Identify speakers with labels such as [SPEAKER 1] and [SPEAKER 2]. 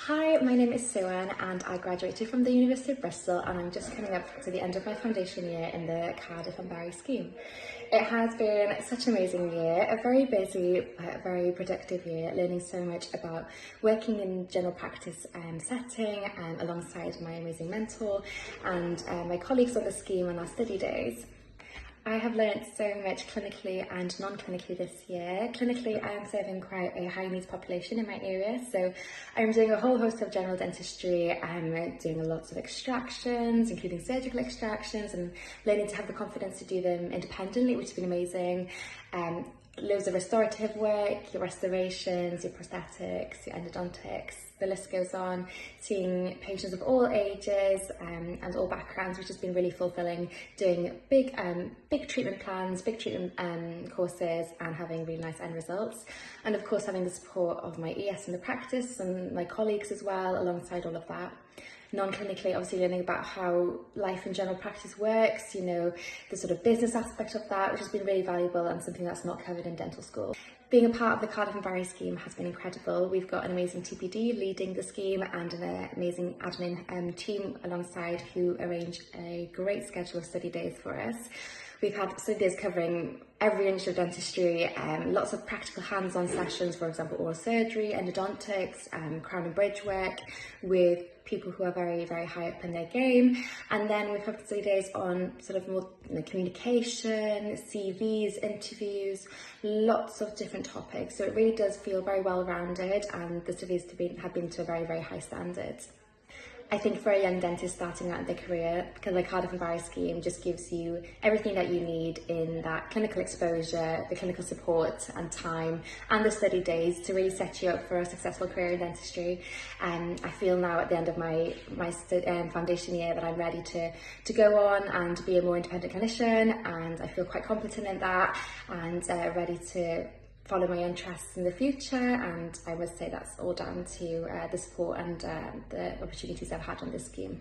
[SPEAKER 1] Hi, my name is Suan and I graduated from the University of Bristol and I'm just coming up to the end of my foundation year in the Cardiff and Barry scheme. It has been such an amazing year, a very busy but very productive year, learning so much about working in general practice setting alongside my amazing mentor and my colleagues on the scheme on our study days. I have learnt so much clinically and non-clinically this year. Clinically, I am serving quite a high needs population in my area, so I'm doing a whole host of general dentistry. I'm doing lots of extractions, including surgical extractions, and learning to have the confidence to do them independently, which has been amazing. Loads of restorative work, your restorations, your prosthetics, your endodontics, the list goes on, seeing patients of all ages and all backgrounds, which has been really fulfilling, doing big treatment plans, big treatment courses and having really nice end results. And of course having the support of my ES in the practice and my colleagues as well alongside all of that. Non-clinically, obviously learning about how life in general practice works, you know, the sort of business aspect of that, which has been really valuable and something that's not covered in dental school. Being a part of the Cardiff and Barry scheme has been incredible. We've got an amazing TPD leading the scheme and an amazing admin team alongside who arrange a great schedule of study days for us. We've had study days covering every inch of dentistry, lots of practical hands-on sessions, for example, oral surgery, endodontics, crown and bridge work with people who are very, very high up in their game. And then we've had study days on sort of more communication, CVs, interviews, lots of different topics. So it really does feel very well-rounded and the studies have been to a very, very high standard. I think for a young dentist starting out in their career, the Cardiff and Barry scheme just gives you everything that you need in that clinical exposure, the clinical support and time, and the study days to really set you up for a successful career in dentistry. I feel now at the end of my foundation year that I'm ready to go on and be a more independent clinician, and I feel quite competent in that and ready to follow my interests in the future, and I must say that's all down to the support and the opportunities I've had on this scheme.